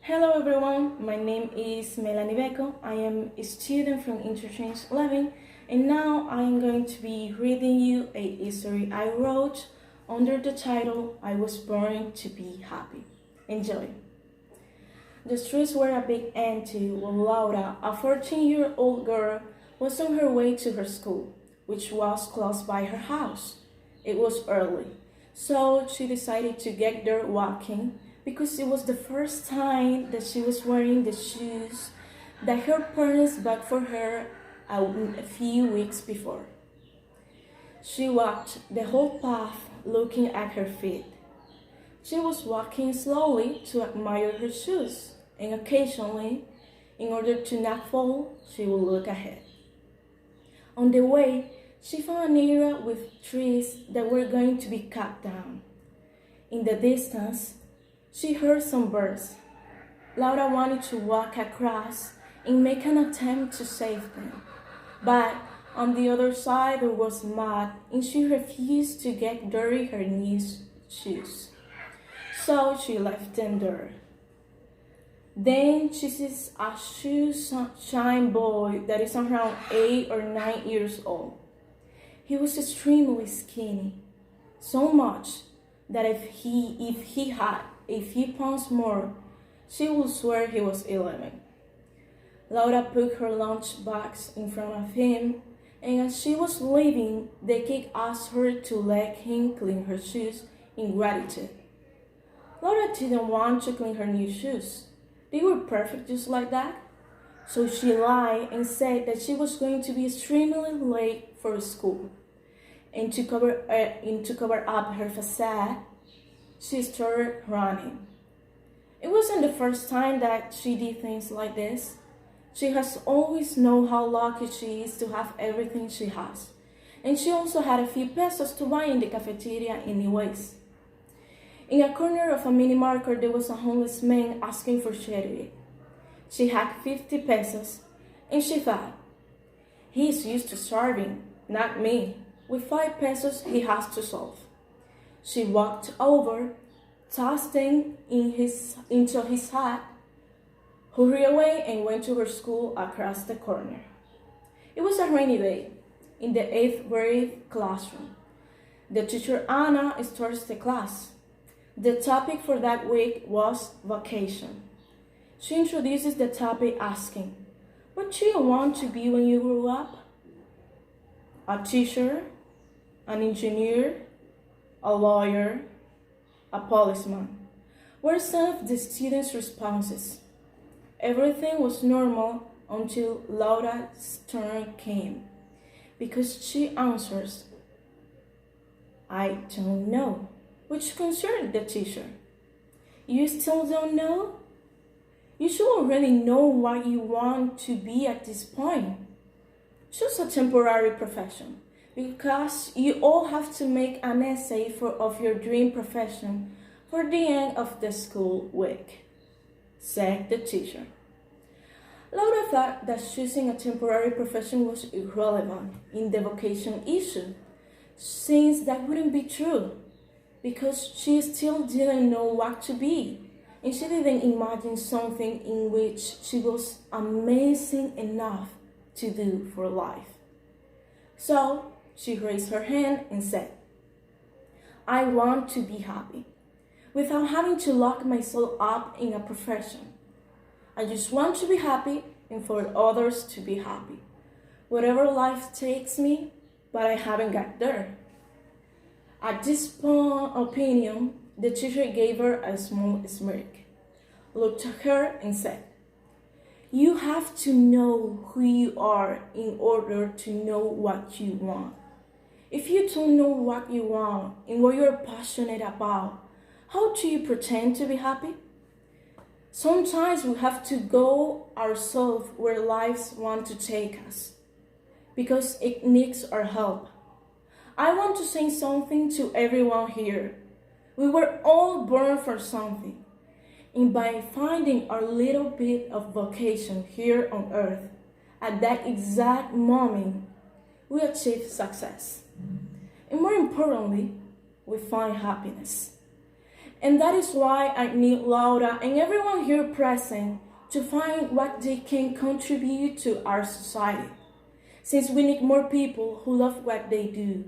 Hello everyone, my name is Melanie Beco. I am a student from Interchange 11 and now I am going to be reading you a story I wrote under the title I Was Born to Be Happy. Enjoy! The streets were a bit empty when Laura, a 14-year-old girl, was on her way to her school, which was close by her house. It was early, so she decided to get there walking because it was the first time that she was wearing the shoes that her parents bought for her a few weeks before. She walked the whole path looking at her feet. She was walking slowly to admire her shoes, and occasionally, in order to not fall, she would look ahead. On the way, she found an area with trees that were going to be cut down. In the distance, she heard some birds. Laura wanted to walk across and make an attempt to save them. But on the other side there was mud and she refused to get dirty her new shoes. So she left them there. Then she sees a shoe-shine boy that is around 8 or 9 years old. He was extremely skinny, so much that if he had a few pounds more, she would swear he was 11. Laura put her lunchbox in front of him, and as she was leaving, the kid asked her to let him clean her shoes in gratitude. Laura didn't want to clean her new shoes. They were perfect just like that. So she lied and said that she was going to be extremely late for school. And to cover up her facade, she started running. It wasn't the first time that she did things like this. She has always known how lucky she is to have everything she has. And she also had a few pesos to buy in the cafeteria anyways. In a corner of a mini market, there was a homeless man asking for charity. She had 50 pesos, and she thought, he is used to starving, not me. With 5 pesos, he has to solve. She walked over, tossed them into his hat, hurried away, and went to her school across the corner. It was a rainy day, in the 8th grade classroom. The teacher Anna starts the class. The topic for that week was vacation. She introduces the topic asking, what do you want to be when you grow up? A teacher, an engineer, a lawyer, a policeman, were some of the students' responses. Everything was normal until Laura's turn came, because she answers, I don't know, which concerned the teacher. You still don't know? You should already know what you want to be at this point. Choose a temporary profession, because you all have to make an essay of your dream profession for the end of the school week, said the teacher. Laura thought that choosing a temporary profession was irrelevant in the vocation issue, since that wouldn't be true, because she still didn't know what to be, and she didn't imagine something in which she was amazing enough to do for life. So she raised her hand and said, I want to be happy, without having to lock myself up in a profession. I just want to be happy and for others to be happy. Whatever life takes me, but I haven't got there. At this opinion, the teacher gave her a small smirk, looked at her and said, you have to know who you are in order to know what you want. If you don't know what you want and what you're passionate about, how do you pretend to be happy? Sometimes we have to go ourselves where lives want to take us, because it needs our help. I want to say something to everyone here. We were all born for something. And by finding our little bit of vocation here on earth, at that exact moment, we achieve success. And more importantly, we find happiness. And that is why I need Laura and everyone here present to find what they can contribute to our society. Since we need more people who love what they do,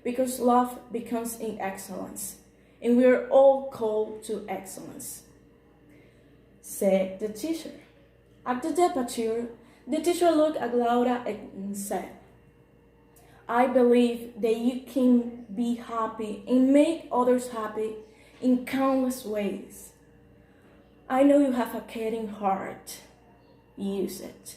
because love becomes in excellence, and we are all called to excellence, said the teacher. At the departure, the teacher looked at Laura and said, I believe that you can be happy and make others happy in countless ways. I know you have a caring heart. Use it.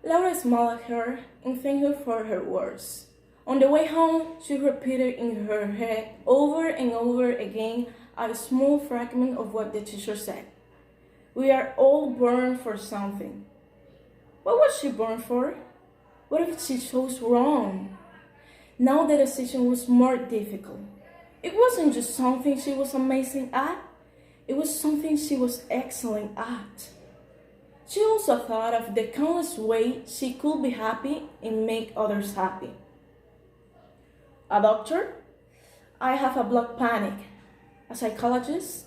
Laura smiled at her and thanked her for her words. On the way home, she repeated in her head over and over again a small fragment of what the teacher said. We are all born for something. What was she born for? What if she chose wrong? Now the decision was more difficult. It wasn't just something she was amazing at, it was something she was excellent at. She also thought of the countless ways she could be happy and make others happy. A doctor? I have a blood panic. A psychologist?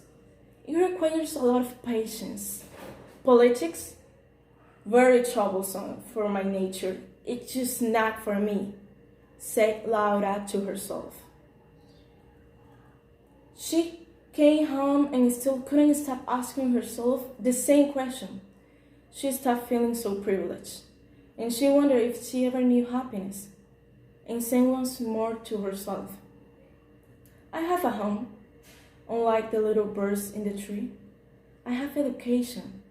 It requires a lot of patience. Politics? Very troublesome for my nature. It's just not for me, said Laura to herself. She came home and still couldn't stop asking herself the same question. She stopped feeling so privileged, and she wondered if she ever knew happiness, and said once more to herself, I have a home, unlike the little birds in the tree. I have education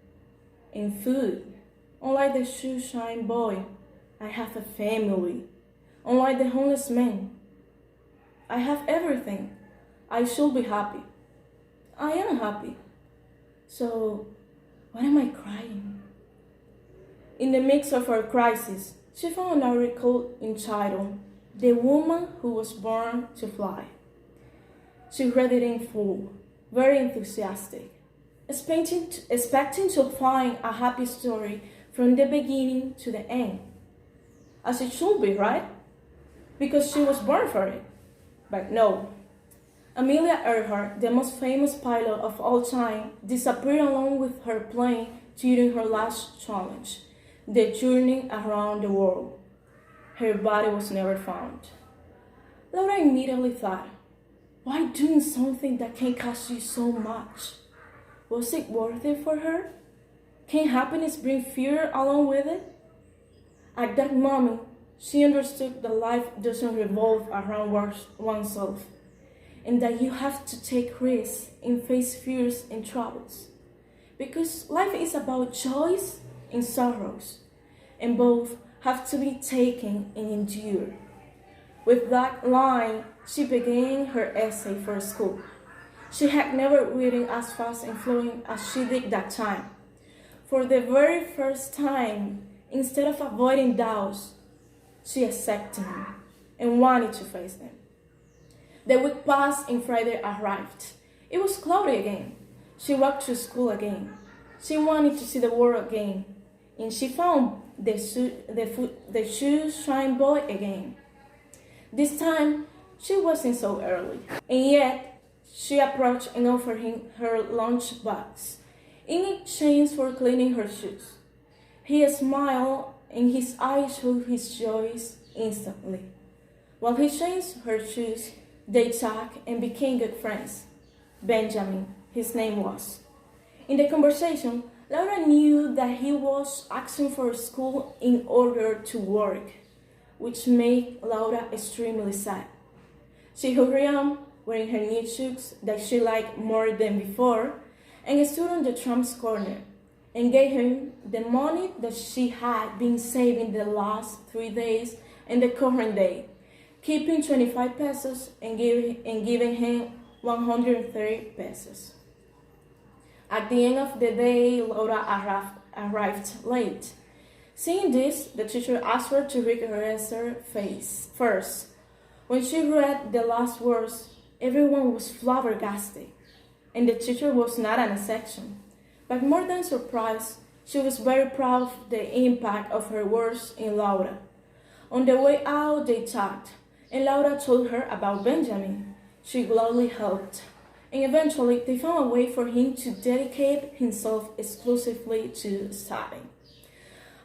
and food, unlike the shoe-shine boy. I have a family, unlike the homeless man. I have everything. I should be happy. I am happy. So, why am I crying? In the midst of her crisis, she found an article entitled, The Woman Who Was Born to Fly. She read it in full, very enthusiastic, expecting to find a happy story from the beginning to the end. As it should be, right? Because she was born for it. But no. Amelia Earhart, the most famous pilot of all time, disappeared along with her plane during her last challenge, the journey around the world. Her body was never found. Laura immediately thought, why doing something that can cost you so much? Was it worth it for her? Can happiness bring fear along with it? At that moment, she understood that life doesn't revolve around oneself, and that you have to take risks and face fears and troubles. Because life is about joys and sorrows, and both have to be taken and endured. With that line, she began her essay for school. She had never written as fast and flowing as she did that time. For the very first time, instead of avoiding doubts, she accepted them and wanted to face them. The week passed and Friday arrived. It was cloudy again. She walked to school again. She wanted to see the world again, and she found the shoe-shine boy again. This time, she wasn't so early, and yet she approached and offered him her lunch box in exchange for cleaning her shoes. He smiled, and his eyes showed his joy instantly. While he changed her shoes, they talked and became good friends. Benjamin, his name was. In the conversation, Laura knew that he was asking for school in order to work, which made Laura extremely sad. She hurried on, wearing her new shoes that she liked more than before, and stood on the tram's corner and gave him the money that she had been saving the last 3 days and the current day, keeping 25 pesos and giving him 130 pesos. At the end of the day, Laura arrived late. Seeing this, the teacher asked her to read her answer first. When she read the last words, everyone was flabbergasted, and the teacher was not an exception. But more than surprised, she was very proud of the impact of her words in Laura. On the way out, they talked, and Laura told her about Benjamin. She gladly helped. and eventually they found a way for him to dedicate himself exclusively to studying.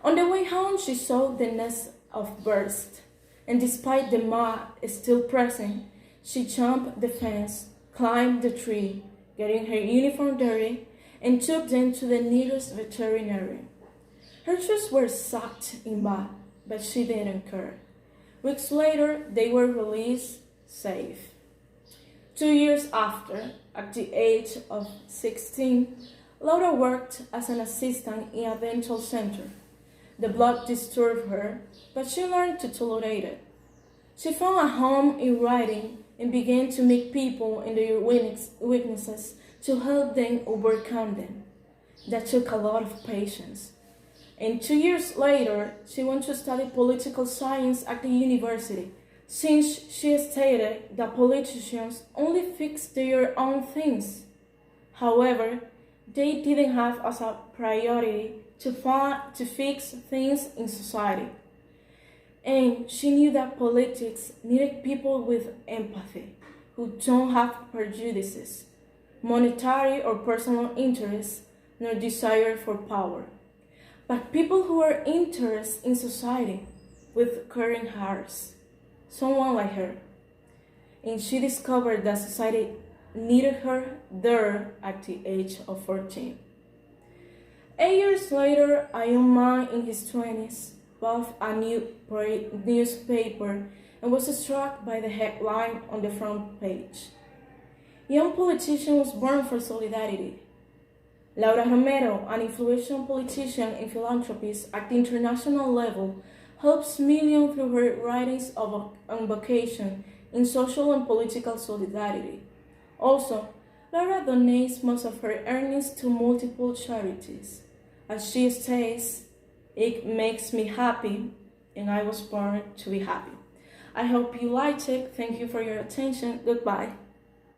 On the way home, she saw the nest of birds, and despite the mud still present, she jumped the fence, climbed the tree, getting her uniform dirty, and took them to the nearest veterinary. Her shoes were soaked in mud, but she didn't care. Weeks later, they were released safe. 2 years after, at the age of 16, Laura worked as an assistant in a dental center. The blood disturbed her, but she learned to tolerate it. She found a home in writing and began to meet people in their weaknesses to help them overcome them. That took a lot of patience. And 2 years later, she went to study political science at the university, since she stated that politicians only fix their own things. However, they didn't have as a priority to fix things in society. And she knew that politics needed people with empathy, who don't have prejudices, monetary or personal interests, nor desire for power, but people who are interested in society with caring hearts, someone like her. And she discovered that society needed her there at the age of 14. 8 years later, a young man in his 20s bought a new newspaper and was struck by the headline on the front page. Young politician was born for solidarity. Laura Romero, an influential politician and philanthropist at the international level, helps millions through her writings on vocation in social and political solidarity. Also, Laura donates most of her earnings to multiple charities. As she says, "It makes me happy, and I was born to be happy." I hope you liked it. Thank you for your attention. Goodbye.